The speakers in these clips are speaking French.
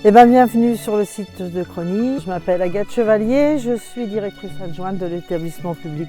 Bienvenue sur le site de Crony. Je m'appelle Agathe Chevalier, je suis directrice adjointe de l'établissement public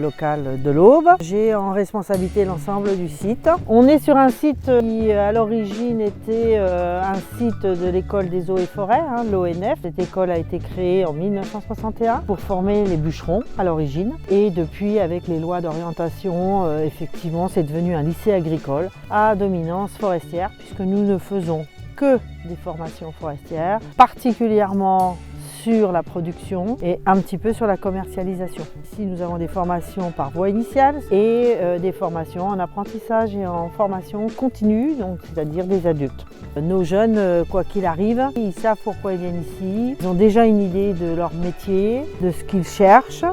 local de l'Aube. J'ai en responsabilité l'ensemble du site. On est sur un site qui à l'origine était un site de l'école des eaux et forêts, l'ONF. Cette école a été créée en 1961 pour former les bûcherons à l'origine. Et depuis, avec les lois d'orientation, effectivement, c'est devenu un lycée agricole à dominance forestière puisque nous ne faisons que des formations forestières, particulièrement sur la production et un petit peu sur la commercialisation. Ici, nous avons des formations par voie initiale et des formations en apprentissage et en formation continue, donc c'est-à-dire des adultes. Nos jeunes, quoi qu'il arrive, ils savent pourquoi ils viennent ici. Ils ont déjà une idée de leur métier, de ce qu'ils cherchent.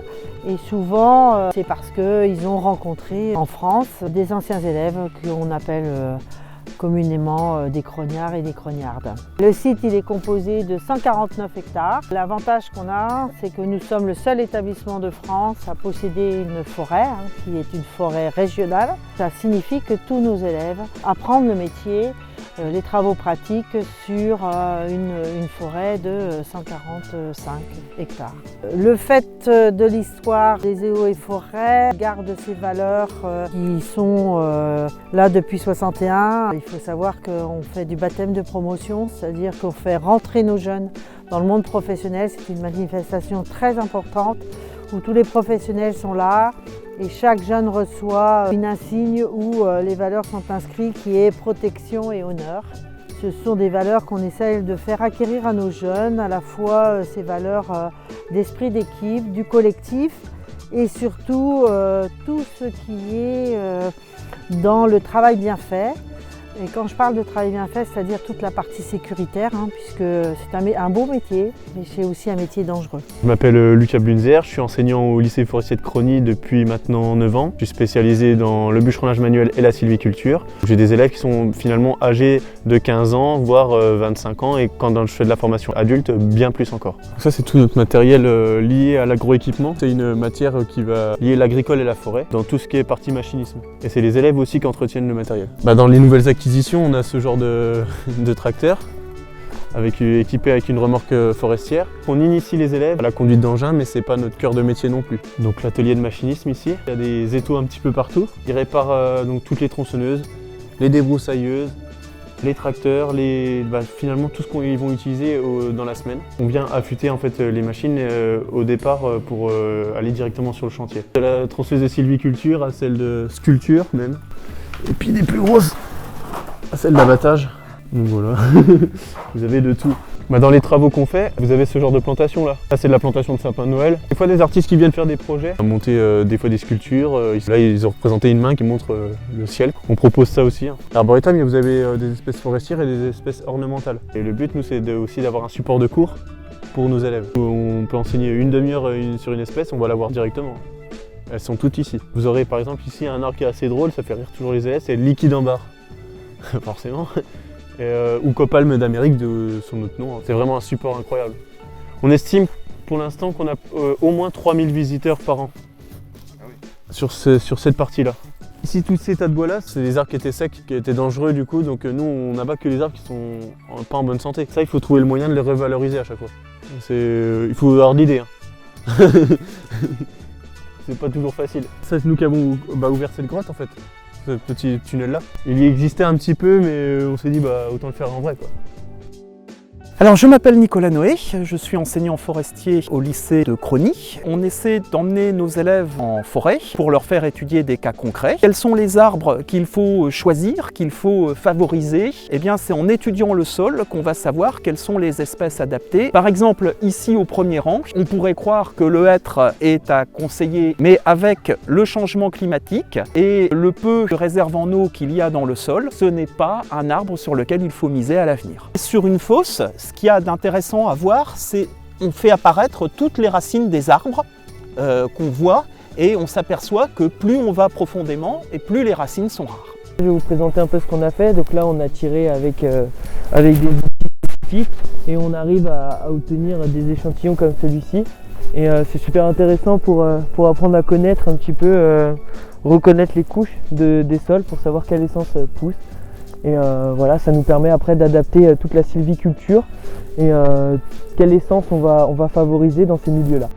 Et souvent, c'est parce qu'ils ont rencontré en France des anciens élèves qu'on appelle communément des crognards et des crognardes. Le site il est composé de 149 hectares. L'avantage qu'on a, c'est que nous sommes le seul établissement de France à posséder une forêt, qui est une forêt régionale. Ça signifie que tous nos élèves apprennent le métier, les travaux pratiques sur une forêt de 145 hectares. Le fait de l'histoire des eaux et forêts garde ces valeurs qui sont là depuis 61. Il faut savoir qu'on fait du baptême de promotion, c'est-à-dire qu'on fait rentrer nos jeunes dans le monde professionnel. C'est une manifestation très importante où tous les professionnels sont là et chaque jeune reçoit une insigne où les valeurs sont inscrites qui est protection et honneur. Ce sont des valeurs qu'on essaye de faire acquérir à nos jeunes, à la fois ces valeurs d'esprit d'équipe, du collectif et surtout tout ce qui est dans le travail bien fait. Et quand je parle de travail bien fait, c'est-à-dire toute la partie sécuritaire, puisque c'est un beau métier, mais c'est aussi un métier dangereux. Je m'appelle Lucas Blunzer, je suis enseignant au lycée forestier de Crony depuis maintenant 9 ans. Je suis spécialisé dans le bûcheronnage manuel et la sylviculture. J'ai des élèves qui sont finalement âgés de 15 ans, voire 25 ans, et quand je fais de la formation adulte, bien plus encore. Ça, c'est tout notre matériel lié à l'agroéquipement. C'est une matière qui va lier l'agricole et la forêt dans tout ce qui est partie machinisme. Et c'est les élèves aussi qui entretiennent le matériel. Dans les nouvelles acquisitions, on a ce genre de tracteur équipé avec une remorque forestière. On initie les élèves à la conduite d'engin, mais c'est pas notre cœur de métier non plus. Donc l'atelier de machinisme ici, il y a des étaux un petit peu partout. Ils réparent donc toutes les tronçonneuses, les débroussailleuses, les tracteurs, finalement tout ce qu'ils vont utiliser dans la semaine. On vient affûter en fait les machines au départ pour aller directement sur le chantier. De la tronçonneuse de sylviculture à celle de sculpture même, et puis des plus grosses à celle d'abattage. Donc voilà, vous avez de tout. Dans les travaux qu'on fait, vous avez ce genre de plantation là. Là c'est de la plantation de sapin de Noël. Des fois des artistes qui viennent faire des projets, monter des fois des sculptures. Là ils ont représenté une main qui montre le ciel. On propose ça aussi. Arboretum, vous avez des espèces forestières et des espèces ornementales. Et le but nous c'est aussi d'avoir un support de cours pour nos élèves. On peut enseigner une demi-heure sur une espèce, on va la voir directement. Elles sont toutes ici. Vous aurez par exemple ici un arbre qui est assez drôle, ça fait rire toujours les élèves, c'est le liquide en barre. Forcément. Ou Copalme d'Amérique de son autre nom. C'est vraiment un support incroyable. On estime pour l'instant qu'on a au moins 3000 visiteurs par an sur cette partie-là. Ici, tous ces tas de bois-là, c'est des arbres qui étaient secs, qui étaient dangereux du coup, donc nous on n'abat que les arbres qui sont pas en bonne santé. Ça, il faut trouver le moyen de les revaloriser à chaque fois. Il faut avoir l'idée. C'est pas toujours facile. C'est nous qui avons ouvert cette grotte en fait. Ce petit tunnel là. Il y existait un petit peu mais on s'est dit autant le faire en vrai quoi. Alors je m'appelle Nicolas Noé, je suis enseignant forestier au lycée de Crony. On essaie d'emmener nos élèves en forêt pour leur faire étudier des cas concrets. Quels sont les arbres qu'il faut choisir, qu'il faut favoriser? Eh bien c'est en étudiant le sol qu'on va savoir quelles sont les espèces adaptées. Par exemple ici au premier rang, on pourrait croire que le hêtre est à conseiller, mais avec le changement climatique et le peu de réserve en eau qu'il y a dans le sol, ce n'est pas un arbre sur lequel il faut miser à l'avenir. Sur une fosse, ce qu'il y a d'intéressant à voir, c'est qu'on fait apparaître toutes les racines des arbres qu'on voit et on s'aperçoit que plus on va profondément et plus les racines sont rares. Je vais vous présenter un peu ce qu'on a fait. Donc là on a tiré avec des outils spécifiques et on arrive à obtenir des échantillons comme celui-ci. Et c'est super intéressant pour apprendre à connaître un petit peu, reconnaître les couches des sols pour savoir quelle essence pousse. Et voilà, ça nous permet après d'adapter toute la sylviculture et quelle essence on va favoriser dans ces milieux-là.